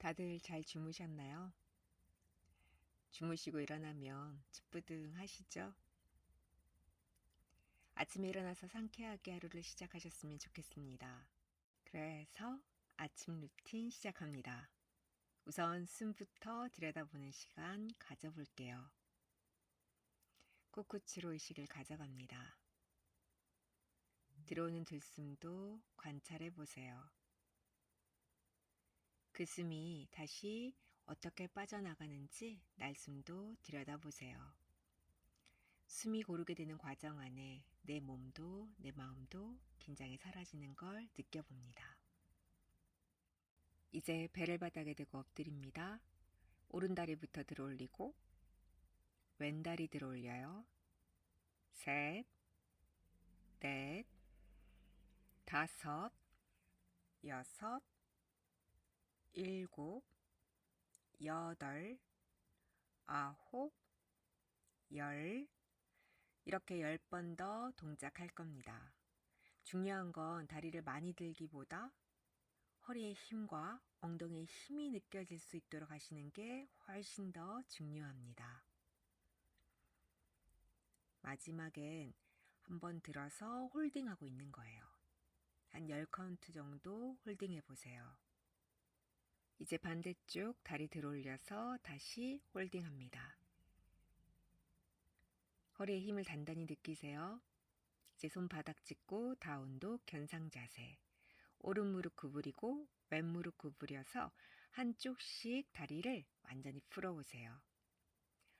다들 잘 주무셨나요? 주무시고 일어나면 찌뿌둥하시죠? 아침에 일어나서 상쾌하게 하루를 시작하셨으면 좋겠습니다. 그래서 아침 루틴 시작합니다. 우선 숨부터 들여다보는 시간 가져볼게요. 꿋꿋이로 의식을 가져갑니다. 들어오는 들숨도 관찰해 보세요. 그 숨이 다시 어떻게 빠져나가는지 날숨도 들여다보세요. 숨이 고르게 되는 과정 안에 내 몸도 내 마음도 긴장이 사라지는 걸 느껴봅니다. 이제 배를 바닥에 대고 엎드립니다. 오른다리부터 들어올리고 왼다리 들어올려요. 셋, 넷, 다섯, 여섯, 일곱, 여덟, 아홉, 열. 이렇게 10번 더 동작할 겁니다. 중요한 건 다리를 많이 들기보다 허리의 힘과 엉덩이의 힘이 느껴질 수 있도록 하시는 게 훨씬 더 중요합니다. 마지막엔 한번 들어서 홀딩하고 있는 거예요. 한 10카운트 정도 홀딩해 보세요. 이제 반대쪽 다리 들어올려서 다시 홀딩합니다. 허리에 힘을 단단히 느끼세요. 이제 손바닥 짚고 다운독 견상 자세. 오른 무릎 구부리고 왼 무릎 구부려서 한쪽씩 다리를 완전히 풀어보세요.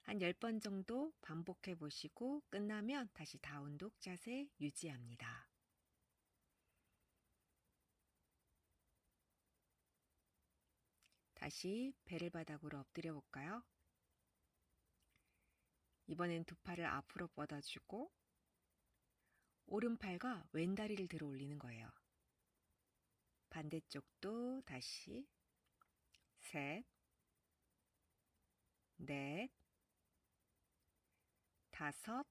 한 10번 정도 반복해 보시고 끝나면 다시 다운독 자세 유지합니다. 다시 배를 바닥으로 엎드려 볼까요? 이번엔 두 팔을 앞으로 뻗어주고 오른팔과 왼다리를 들어 올리는 거예요. 반대쪽도 다시 셋, 넷, 다섯,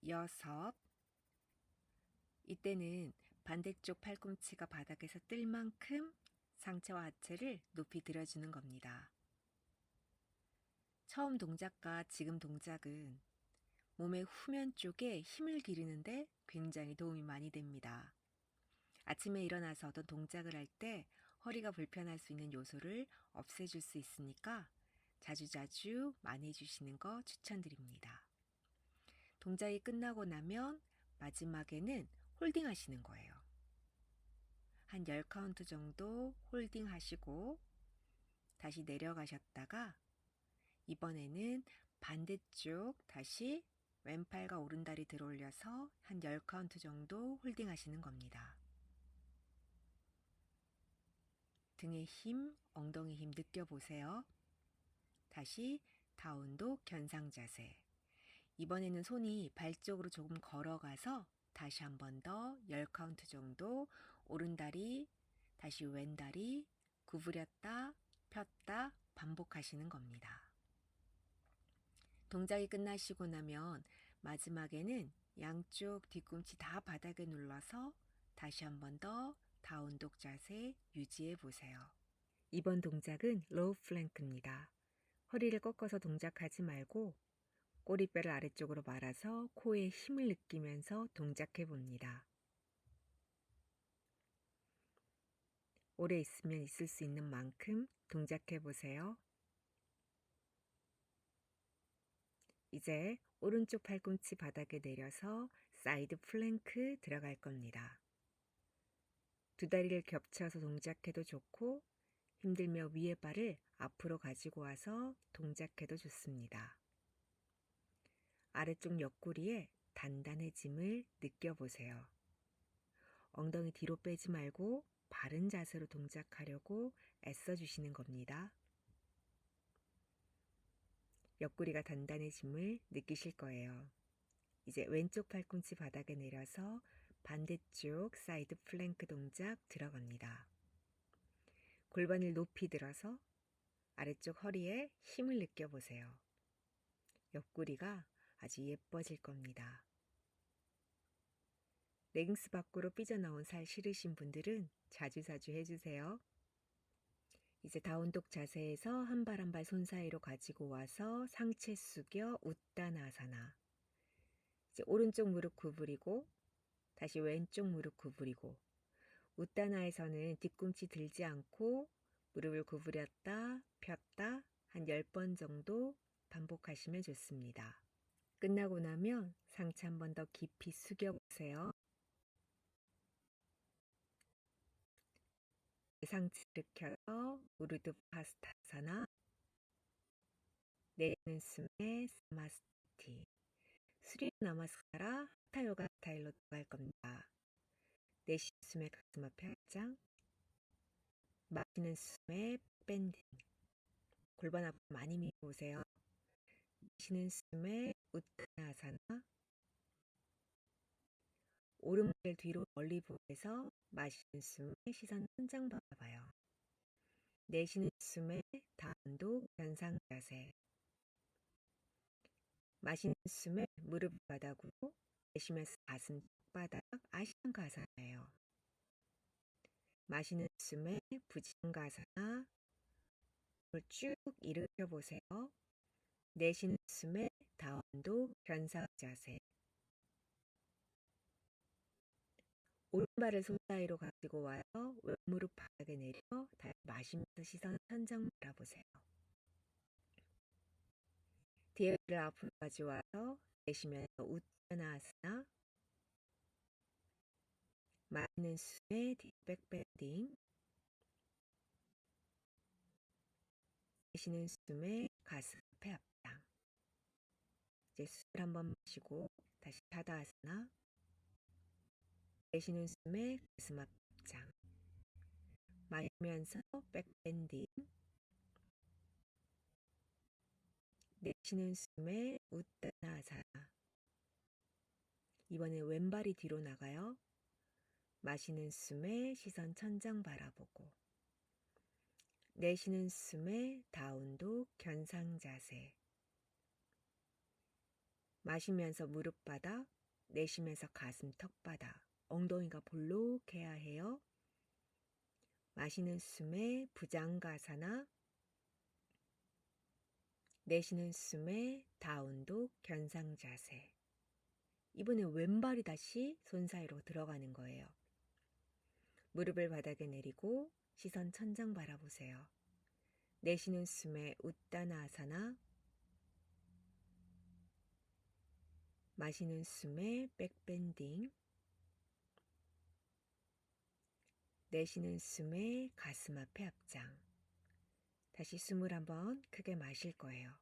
여섯. 이때는 반대쪽 팔꿈치가 바닥에서 뜰 만큼 상체와 하체를 높이 들어주는 겁니다. 처음 동작과 지금 동작은 몸의 후면 쪽에 힘을 기르는데 굉장히 도움이 많이 됩니다. 아침에 일어나서 어떤 동작을 할 때 허리가 불편할 수 있는 요소를 없애줄 수 있으니까 자주자주 많이 해주시는 거 추천드립니다. 동작이 끝나고 나면 마지막에는 홀딩 하시는 거예요. 한 10카운트 정도 홀딩 하시고 다시 내려가셨다가 이번에는 반대쪽 다시 왼팔과 오른다리 들어올려서 한 10카운트 정도 홀딩 하시는 겁니다. 등의 힘, 엉덩이 힘 느껴보세요. 다시 다운독 견상 자세. 이번에는 손이 발 쪽으로 조금 걸어가서 다시 한 번 더 10카운트 정도 오른다리, 다시 왼다리 구부렸다 폈다 반복하시는 겁니다. 동작이 끝나시고 나면 마지막에는 양쪽 뒤꿈치 다 바닥에 눌러서 다시 한 번 더 다운독 자세 유지해 보세요. 이번 동작은 로우 플랭크입니다. 허리를 꺾어서 동작하지 말고 꼬리뼈를 아래쪽으로 말아서 코에 힘을 느끼면서 동작해 봅니다. 오래 있으면 있을 수 있는 만큼 동작해 보세요. 이제 오른쪽 팔꿈치 바닥에 내려서 사이드 플랭크 들어갈 겁니다. 두 다리를 겹쳐서 동작해도 좋고 힘들며 위에 발을 앞으로 가지고 와서 동작해도 좋습니다. 아래쪽 옆구리에 단단해짐을 느껴보세요. 엉덩이 뒤로 빼지 말고 바른 자세로 동작하려고 애써주시는 겁니다. 옆구리가 단단해짐을 느끼실 거예요. 이제 왼쪽 팔꿈치 바닥에 내려서 반대쪽 사이드 플랭크 동작 들어갑니다. 골반을 높이 들어서 아래쪽 허리에 힘을 느껴보세요. 옆구리가 아주 예뻐질 겁니다. 레깅스 밖으로 삐져나온 살 싫으신 분들은 자주자주 해주세요. 이제 다운독 자세에서 한 발 한 발 손 사이로 가지고 와서 상체 숙여 우따나사나. 이제 오른쪽 무릎 구부리고 다시 왼쪽 무릎 구부리고. 우따나에서는 뒤꿈치 들지 않고 무릎을 구부렸다 폈다 한 10번 정도 반복하시면 좋습니다. 끝나고 나면 상체 한 번 더 깊이 숙여보세요. 상체를 켜서 우르드바스타사나, 내리는 숨에 사마스티. 수리 나마스카라 하타 요가 스타일로 들어갈 겁니다. 내쉬는 숨에 가슴 앞에 합장, 마시는 숨에 밴딩. 골반 앞 많이 밀고 오세요. 내쉬는 숨에 우타나사나, 오른발 뒤로 멀리 보내서 마시는 숨에 시선 천장 바라봐요. 내쉬는 숨에 다운독 변상 자세. 마시는 숨에 무릎 바닥으로, 내쉬면서 가슴 바닥 아시안 가사예요. 마시는 숨에 부지가사나 쭉 일으켜 보세요. 내쉬는 숨에 다운독 변상 자세. 오른발을 손 사이로 가지고 와요. 왼무릎 바닥에 내려 다시 마시면서 시선 천장 바라보세요. 뒤를 앞으로 가져와서 내쉬면서 우타나아사나, 마시는 숨에 뒷백 밴딩, 내쉬는 숨에 가슴 앞에 앞장. 이제 숨을 한번 마시고 다시 타다아사나, 내쉬는 숨에 가슴 앞 앞장. 마시면서 백밴딩, 내쉬는 숨에 우타나아사나. 이번에 왼발이 뒤로 나가요. 마시는 숨에 시선 천장 바라보고, 내쉬는 숨에 다운독 견상 자세. 마시면서 무릎 바닥, 내쉬면서 가슴 턱 바닥, 엉덩이가 볼록해야 해요. 마시는 숨에 부장가사나, 내쉬는 숨에 다운독 견상 자세. 이번에 왼발이 다시 손 사이로 들어가는 거예요. 무릎을 바닥에 내리고 시선 천장 바라보세요. 내쉬는 숨에 우따나아사나, 마시는 숨에 백밴딩, 내쉬는 숨에 가슴 앞에 앞장. 다시 숨을 한번 크게 마실 거예요.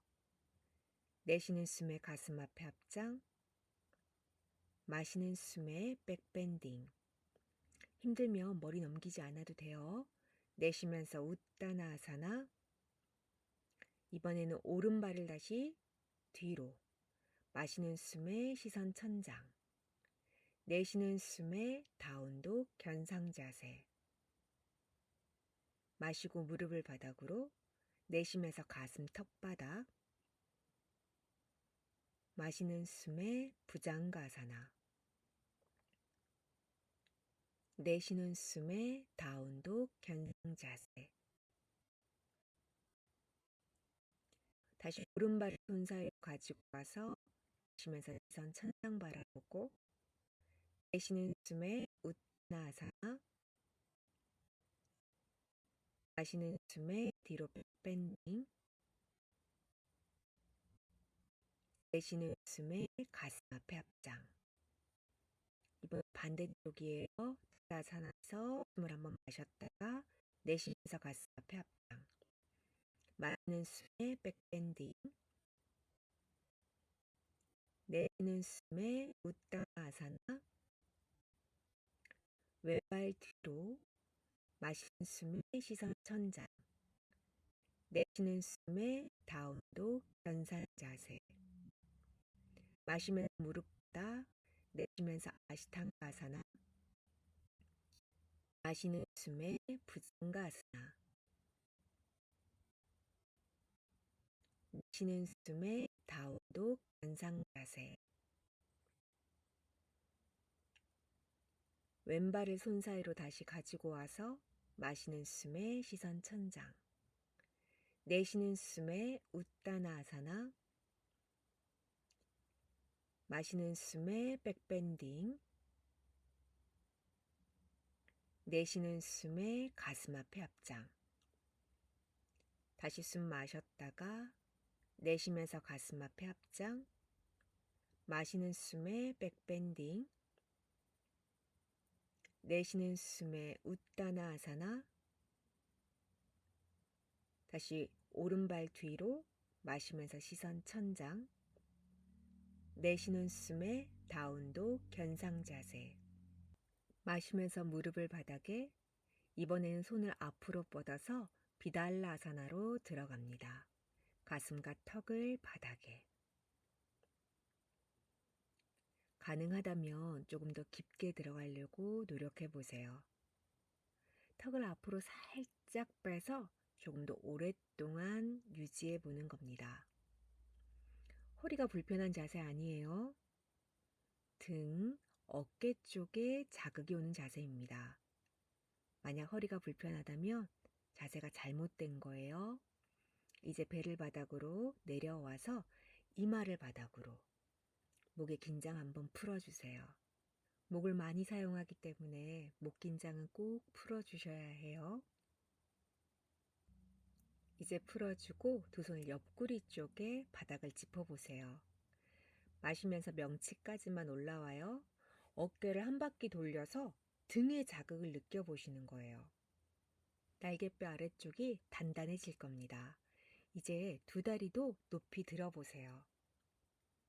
내쉬는 숨에 가슴 앞에 앞장, 마시는 숨에 백밴딩. 힘들면 머리 넘기지 않아도 돼요. 내쉬면서 우따나아사나. 이번에는 오른발을 다시 뒤로, 마시는 숨에 시선 천장, 내쉬는 숨에 다운독 견상 자세. 마시고 무릎을 바닥으로, 내쉬면서 가슴 턱 바닥. 마시는 숨에 부장가사나, 내쉬는 숨에 다운독 견상 자세. 다시 오른발을 손 사이로 가지고 와서 마시면서 시선 천장 바라보고, 내쉬는 숨에 우타나아사나, 마시는 숨에 뒤로 백밴딩, 내쉬는 숨에 가슴 앞에 앞장. 이번 반대쪽이에요. 타다아사나에서 숨을 한번 마셨다가 내쉬면서 가슴 앞에 앞장. 마시는 숨에 백밴딩, 내쉬는 숨에 우따나아사나. 왼발 뒤로, 마시는 숨에 시선 천장, 내쉬는 숨에 다운독 견상 자세. 마시면서 무릎 바닥, 내쉬면서 아시탄가사나. 마시는 숨에 부장가사나. 내쉬는 숨에 다운독 견상 자세. 왼발을 손 사이로 다시 가지고 와서 마시는 숨에 시선 천장, 내쉬는 숨에 우따나아사나, 마시는 숨에 백밴딩, 내쉬는 숨에 가슴 앞에 합장. 다시 숨 마셨다가 내쉬면서 가슴 앞에 합장, 마시는 숨에 백밴딩, 내쉬는 숨에 우따나아사나, 다시 오른발 뒤로 마시면서 시선 천장, 내쉬는 숨에 다운독 견상 자세. 마시면서 무릎을 바닥에, 이번에는 손을 앞으로 뻗어서 비달라아사나로 들어갑니다. 가슴과 턱을 바닥에. 가능하다면 조금 더 깊게 들어가려고 노력해 보세요. 턱을 앞으로 살짝 빼서 조금 더 오랫동안 유지해 보는 겁니다. 허리가 불편한 자세 아니에요. 등, 어깨 쪽에 자극이 오는 자세입니다. 만약 허리가 불편하다면 자세가 잘못된 거예요. 이제 배를 바닥으로 내려와서 이마를 바닥으로, 목의 긴장 한번 풀어주세요. 목을 많이 사용하기 때문에 목 긴장은 꼭 풀어주셔야 해요. 이제 풀어주고 두 손을 옆구리 쪽에 바닥을 짚어보세요. 마시면서 명치까지만 올라와요. 어깨를 한 바퀴 돌려서 등의 자극을 느껴보시는 거예요. 날개뼈 아래쪽이 단단해질 겁니다. 이제 두 다리도 높이 들어보세요.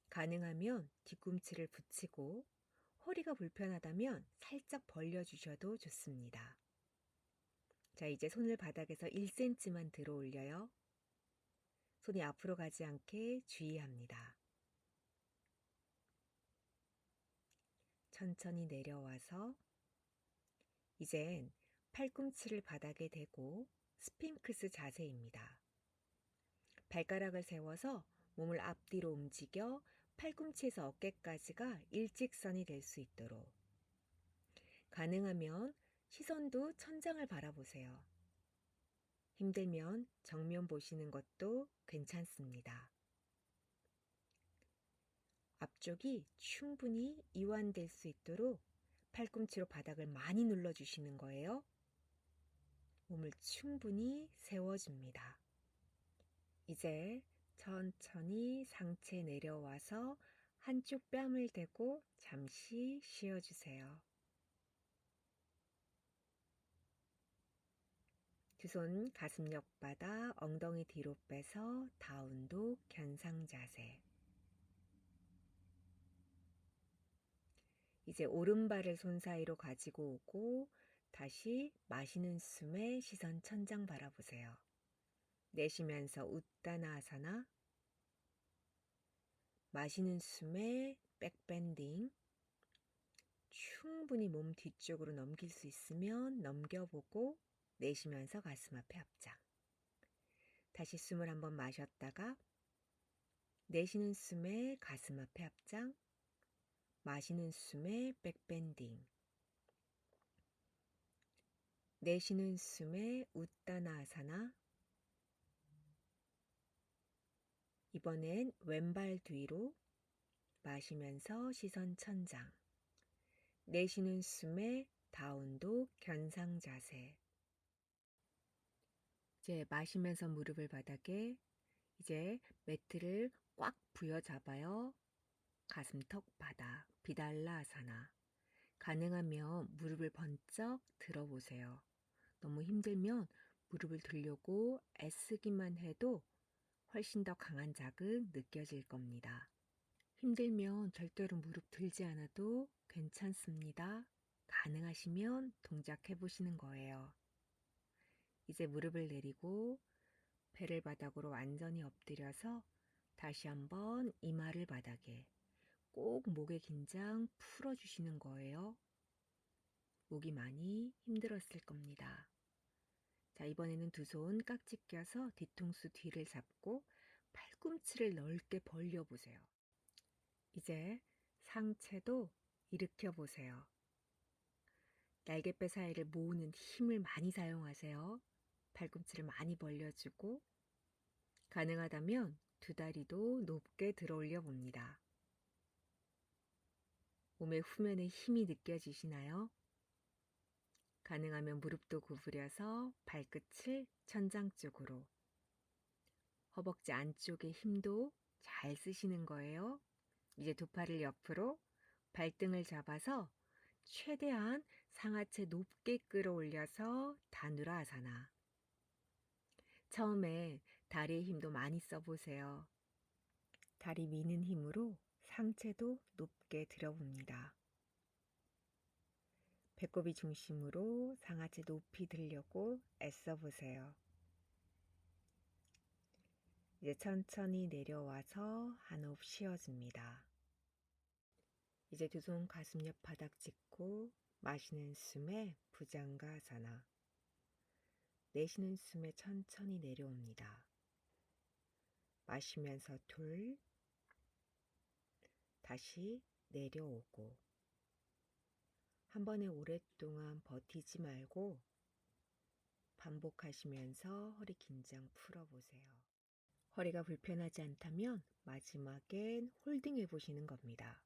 가능하면 뒤꿈치를 붙이고 허리가 불편하다면 살짝 벌려주셔도 좋습니다. 자, 이제 손을 바닥에서 1cm만 들어 올려요. 손이 앞으로 가지 않게 주의합니다. 천천히 내려와서 이젠 팔꿈치를 바닥에 대고 스핑크스 자세입니다. 발가락을 세워서 몸을 앞뒤로 움직여 팔꿈치에서 어깨까지가 일직선이 될 수 있도록. 가능하면 시선도 천장을 바라보세요. 힘들면 정면 보시는 것도 괜찮습니다. 앞쪽이 충분히 이완될 수 있도록 팔꿈치로 바닥을 많이 눌러주시는 거예요. 몸을 충분히 세워줍니다. 이제 천천히 상체 내려와서 한쪽 뺨을 대고 잠시 쉬어주세요. 두 손 가슴 옆바닥, 엉덩이 뒤로 빼서 다운독 견상 자세. 이제 오른발을 손 사이로 가지고 오고 다시 마시는 숨에 시선 천장 바라보세요. 내쉬면서 우따나아사나, 마시는 숨에 백밴딩, 충분히 몸 뒤쪽으로 넘길 수 있으면 넘겨보고 내쉬면서 가슴 앞에 합장. 다시 숨을 한번 마셨다가 내쉬는 숨에 가슴 앞에 합장, 마시는 숨에 백밴딩, 내쉬는 숨에 우따나아사나. 이번엔 왼발 뒤로 마시면서 시선 천장, 내쉬는 숨에 다운독 견상 자세. 이제 마시면서 무릎을 바닥에, 이제 매트를 꽉 부여잡아요. 가슴 턱 바닥 비달라아사나. 가능하면 무릎을 번쩍 들어보세요. 너무 힘들면 무릎을 들려고 애쓰기만 해도 훨씬 더 강한 자극 느껴질 겁니다. 힘들면 절대로 무릎 들지 않아도 괜찮습니다. 가능하시면 동작해 보시는 거예요. 이제 무릎을 내리고 배를 바닥으로 완전히 엎드려서 다시 한번 이마를 바닥에, 꼭 목의 긴장 풀어주시는 거예요. 목이 많이 힘들었을 겁니다. 자, 이번에는 두 손 깍지 껴서 뒤통수 뒤를 잡고 팔꿈치를 넓게 벌려보세요. 이제 상체도 일으켜 보세요. 날개뼈 사이를 모으는 힘을 많이 사용하세요. 팔꿈치를 많이 벌려주고 가능하다면 두 다리도 높게 들어 올려 봅니다. 몸의 후면에 힘이 느껴지시나요? 가능하면 무릎도 구부려서 발끝을 천장 쪽으로, 허벅지 안쪽에 힘도 잘 쓰시는 거예요. 이제 두 팔을 옆으로 발등을 잡아서 최대한 상하체 높게 끌어올려서 다누라아사나. 처음에 다리의 힘도 많이 써보세요. 다리 미는 힘으로 상체도 높게 들어봅니다. 배꼽이 중심으로 상하체 높이 들려고 애써보세요. 이제 천천히 내려와서 한호흡 쉬어줍니다. 이제 두 손 가슴 옆 바닥 짚고 마시는 숨에 부장가사나, 내쉬는 숨에 천천히 내려옵니다. 마시면서 둘, 다시 내려오고, 한 번에 오랫동안 버티지 말고 반복하시면서 허리 긴장 풀어보세요. 허리가 불편하지 않다면 마지막엔 홀딩 해보시는 겁니다.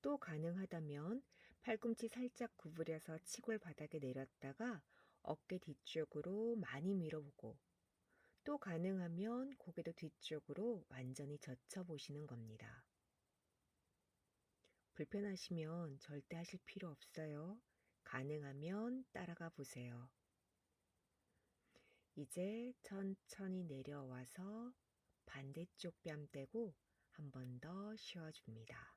또 가능하다면 팔꿈치 살짝 구부려서 치골 바닥에 내렸다가 어깨 뒤쪽으로 많이 밀어보고, 또 가능하면 고개도 뒤쪽으로 완전히 젖혀보시는 겁니다. 불편하시면 절대 하실 필요 없어요. 가능하면 따라가 보세요. 이제 천천히 내려와서 반대쪽 뺨 떼고 한 번 더 쉬어줍니다.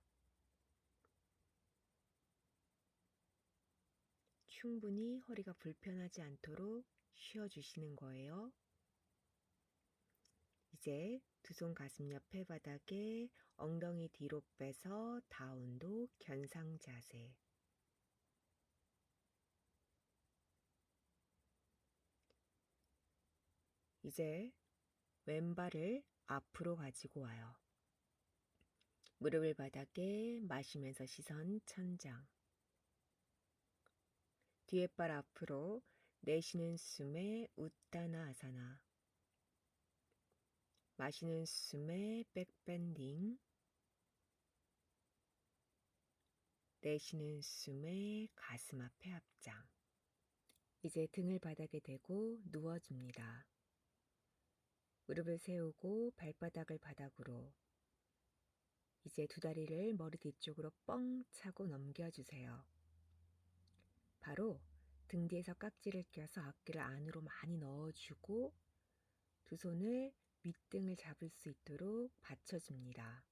충분히 허리가 불편하지 않도록 쉬어주시는 거예요. 이제 두 손 가슴 옆에 바닥에 엉덩이 뒤로 빼서 다운독 견상 자세. 이제 왼발을 앞으로 가지고 와요. 무릎을 바닥에 마시면서 시선 천장. 뒤에 발 앞으로, 내쉬는 숨에 우따나 아사나. 마시는 숨에 백밴딩. 내쉬는 숨에 가슴 앞에 합장. 이제 등을 바닥에 대고 누워줍니다. 무릎을 세우고 발바닥을 바닥으로. 이제 두 다리를 머리 뒤쪽으로 뻥 차고 넘겨주세요. 바로 등 뒤에서 깍지를 껴서 어깨를 안으로 많이 넣어주고 두 손을 밑등을 잡을 수 있도록 받쳐줍니다.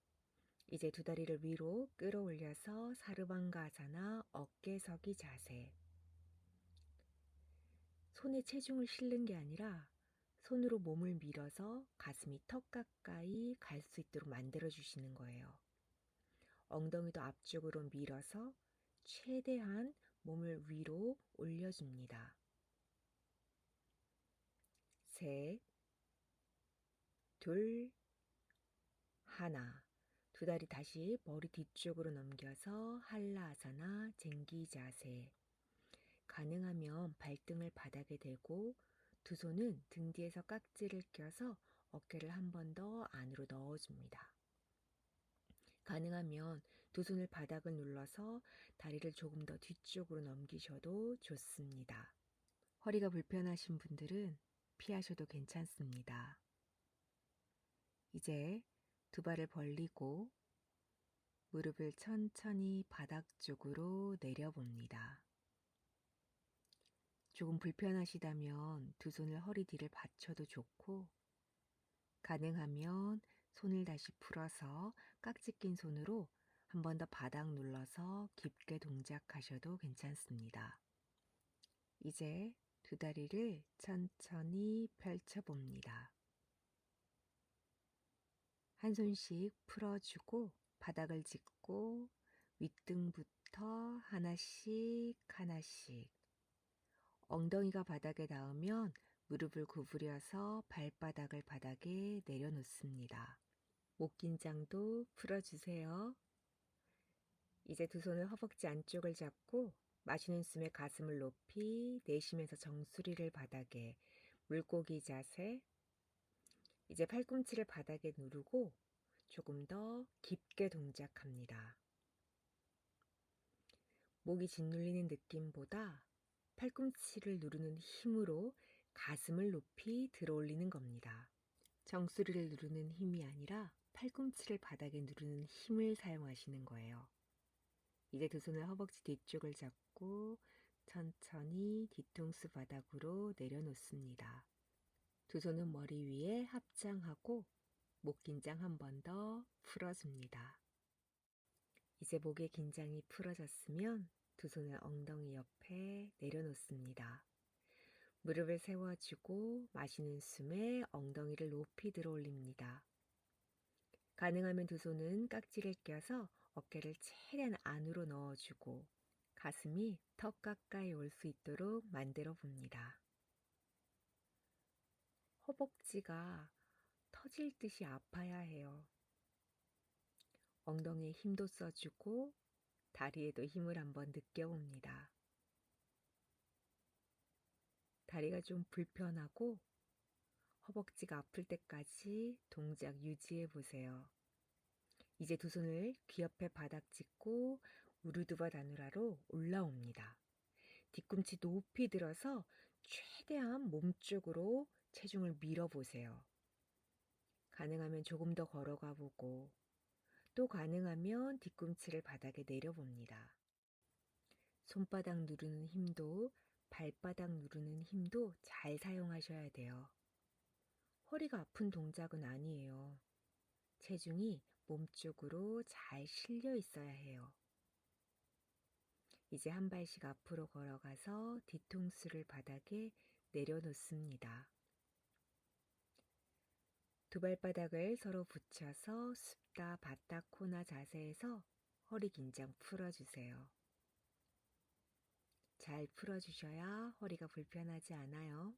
이제 두 다리를 위로 끌어올려서 사르방가사나 어깨서기 자세. 손에 체중을 실는 게 아니라 손으로 몸을 밀어서 가슴이 턱 가까이 갈 수 있도록 만들어주시는 거예요. 엉덩이도 앞쪽으로 밀어서 최대한 몸을 위로 올려줍니다. 셋, 둘, 하나. 두 다리 다시 머리 뒤쪽으로 넘겨서 할라아사나 쟁기 자세. 가능하면 발등을 바닥에 대고 두 손은 등 뒤에서 깍지를 껴서 어깨를 한 번 더 안으로 넣어줍니다. 가능하면 두 손을 바닥을 눌러서 다리를 조금 더 뒤쪽으로 넘기셔도 좋습니다. 허리가 불편하신 분들은 피하셔도 괜찮습니다. 이제 두 발을 벌리고 무릎을 천천히 바닥 쪽으로 내려봅니다. 조금 불편하시다면 두 손을 허리 뒤를 받쳐도 좋고, 가능하면 손을 다시 풀어서 깍지 낀 손으로 한 번 더 바닥 눌러서 깊게 동작하셔도 괜찮습니다. 이제 두 다리를 천천히 펼쳐봅니다. 한 손씩 풀어주고 바닥을 짚고 윗등부터 하나씩 하나씩. 엉덩이가 바닥에 닿으면 무릎을 구부려서 발바닥을 바닥에 내려놓습니다. 목 긴장도 풀어주세요. 이제 두 손을 허벅지 안쪽을 잡고 마시는 숨에 가슴을 높이, 내쉬면서 정수리를 바닥에, 물고기 자세. 이제 팔꿈치를 바닥에 누르고 조금 더 깊게 동작합니다. 목이 짓눌리는 느낌보다 팔꿈치를 누르는 힘으로 가슴을 높이 들어올리는 겁니다. 정수리를 누르는 힘이 아니라 팔꿈치를 바닥에 누르는 힘을 사용하시는 거예요. 이제 두 손을 허벅지 뒤쪽을 잡고 천천히 뒤통수 바닥으로 내려놓습니다. 두 손은 머리 위에 합장하고 목 긴장 한 번 더 풀어줍니다. 이제 목의 긴장이 풀어졌으면 두 손을 엉덩이 옆에 내려놓습니다. 무릎을 세워주고 마시는 숨에 엉덩이를 높이 들어 올립니다. 가능하면 두 손은 깍지를 껴서 어깨를 최대한 안으로 넣어주고 가슴이 턱 가까이 올 수 있도록 만들어 봅니다. 허벅지가 터질 듯이 아파야 해요. 엉덩이에 힘도 써주고 다리에도 힘을 한번 느껴봅니다. 다리가 좀 불편하고 허벅지가 아플 때까지 동작 유지해 보세요. 이제 두 손을 귀 옆에 바닥 짚고 우르드바 다누라로 올라옵니다. 뒤꿈치 높이 들어서 최대한 몸쪽으로 체중을 밀어보세요. 가능하면 조금 더 걸어가 보고 또 가능하면 뒤꿈치를 바닥에 내려봅니다. 손바닥 누르는 힘도 발바닥 누르는 힘도 잘 사용하셔야 돼요. 허리가 아픈 동작은 아니에요. 체중이 몸쪽으로 잘 실려 있어야 해요. 이제 한 발씩 앞으로 걸어가서 뒤통수를 바닥에 내려놓습니다. 두 발바닥을 서로 붙여서 습다 바타코나 자세에서 허리 긴장 풀어주세요. 잘 풀어주셔야 허리가 불편하지 않아요.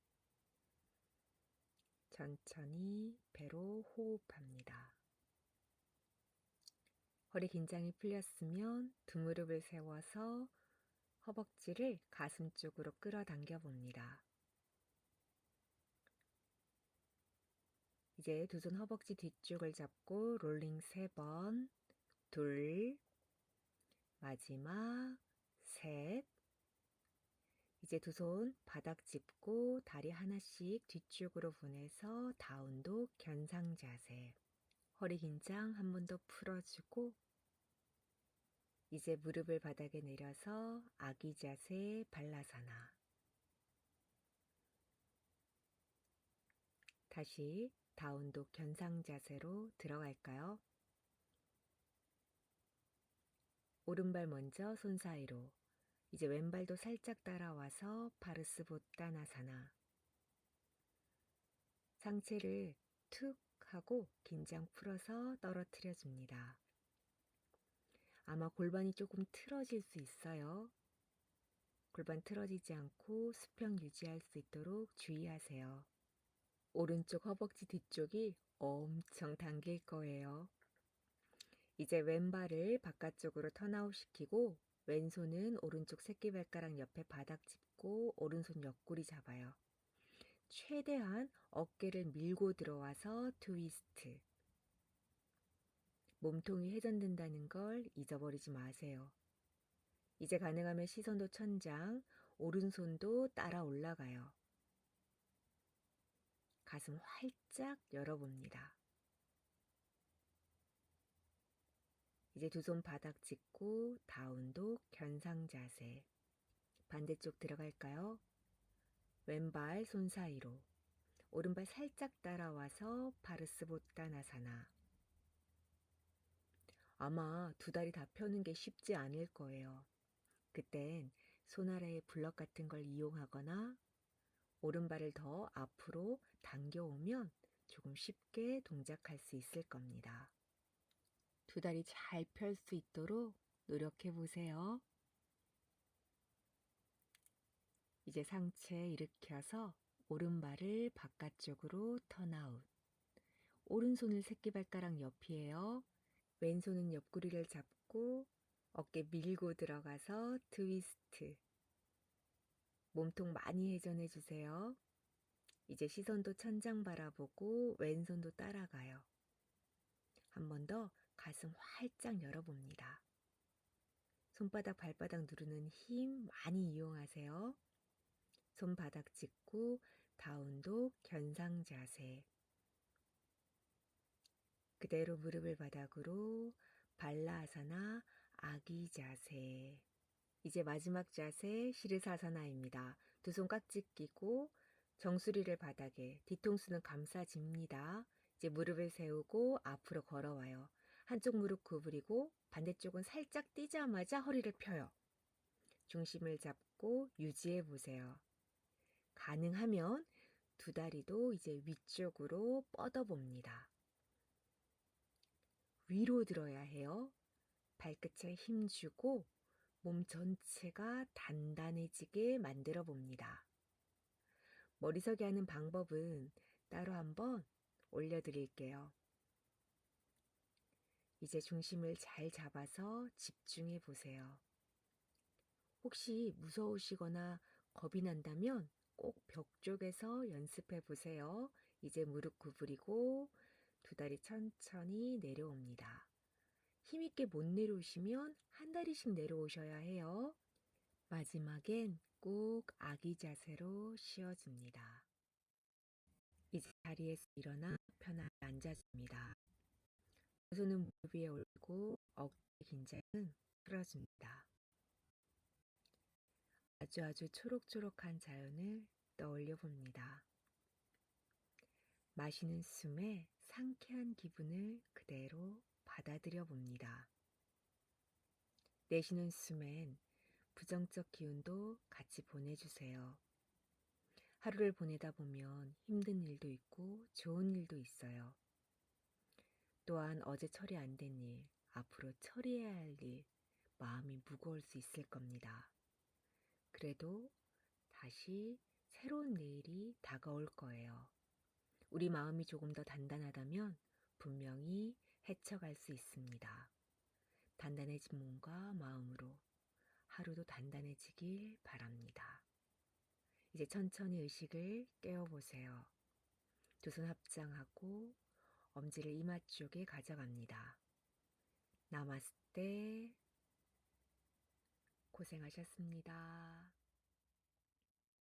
천천히 배로 호흡합니다. 허리 긴장이 풀렸으면 두 무릎을 세워서 허벅지를 가슴 쪽으로 끌어당겨 봅니다. 이제 두 손 허벅지 뒤쪽을 잡고 롤링 3번, 둘, 마지막 셋. 이제 두 손 바닥 짚고 다리 하나씩 뒤쪽으로 보내서 다운독 견상 자세. 허리 긴장 한 번 더 풀어주고 이제 무릎을 바닥에 내려서 아기 자세 발라사나. 다시 다운독 견상 자세로 들어갈까요? 오른발 먼저 손 사이로. 이제 왼발도 살짝 따라와서 파르스보따나사나. 상체를 툭 하고 긴장 풀어서 떨어뜨려 줍니다. 아마 골반이 조금 틀어질 수 있어요. 골반 틀어지지 않고 수평 유지할 수 있도록 주의하세요. 오른쪽 허벅지 뒤쪽이 엄청 당길 거예요. 이제 왼발을 바깥쪽으로 턴아웃 시키고 왼손은 오른쪽 새끼발가락 옆에 바닥 짚고 오른손 옆구리 잡아요. 최대한 어깨를 밀고 들어와서 트위스트. 몸통이 회전된다는 걸 잊어버리지 마세요. 이제 가능하면 시선도 천장, 오른손도 따라 올라가요. 가슴 활짝 열어봅니다. 이제 두 손 바닥 짚고 다운독 견상 자세. 반대쪽 들어갈까요? 왼발 손 사이로. 오른발 살짝 따라와서 파르스보따나사나. 아마 두 다리 다 펴는 게 쉽지 않을 거예요. 그땐 손 아래에 블럭 같은 걸 이용하거나 오른발을 더 앞으로 당겨오면 조금 쉽게 동작할 수 있을 겁니다. 두 다리 잘 펼 수 있도록 노력해 보세요. 이제 상체 일으켜서 오른발을 바깥쪽으로 턴아웃. 오른손을 새끼발가락 옆이에요. 왼손은 옆구리를 잡고 어깨 밀고 들어가서 트위스트. 몸통 많이 회전해 주세요. 이제 시선도 천장 바라보고 왼손도 따라가요. 한 번 더 가슴 활짝 열어봅니다. 손바닥, 발바닥 누르는 힘 많이 이용하세요. 손바닥 짚고 다운독 견상 자세. 그대로 무릎을 바닥으로 발라아사나 아기 자세. 이제 마지막 자세 시르사사나입니다. 두 손 깍지 끼고 정수리를 바닥에, 뒤통수는 감싸집니다. 이제 무릎을 세우고 앞으로 걸어와요. 한쪽 무릎 구부리고 반대쪽은 살짝 뛰자마자 허리를 펴요. 중심을 잡고 유지해 보세요. 가능하면 두 다리도 이제 위쪽으로 뻗어봅니다. 위로 들어야 해요. 발끝에 힘주고 몸 전체가 단단해지게 만들어 봅니다. 머리서기 하는 방법은 따로 한번 올려드릴게요. 이제 중심을 잘 잡아서 집중해 보세요. 혹시 무서우시거나 겁이 난다면 꼭 벽 쪽에서 연습해 보세요. 이제 무릎 구부리고 두 다리 천천히 내려옵니다. 힘있게 못 내려오시면 한 다리씩 내려오셔야 해요. 마지막엔 꼭 아기 자세로 쉬어줍니다. 이제 자리에서 일어나 편하게 앉아줍니다. 두 손은 무릎 위에 올리고 어깨 긴장은 풀어줍니다. 아주 초록초록한 자연을 떠올려 봅니다. 마시는 숨에 상쾌한 기분을 그대로 받아들여 봅니다. 내쉬는 숨엔 부정적 기운도 같이 보내주세요. 하루를 보내다 보면 힘든 일도 있고 좋은 일도 있어요. 또한 어제 처리 안 된 일, 앞으로 처리해야 할 일, 마음이 무거울 수 있을 겁니다. 그래도 다시 새로운 내일이 다가올 거예요. 우리 마음이 조금 더 단단하다면 분명히 헤쳐갈 수 있습니다. 단단해진 몸과 마음으로 하루도 단단해지길 바랍니다. 이제 천천히 의식을 깨워보세요. 두 손 합장하고 엄지를 이마 쪽에 가져갑니다. 나마스테. 고생하셨습니다.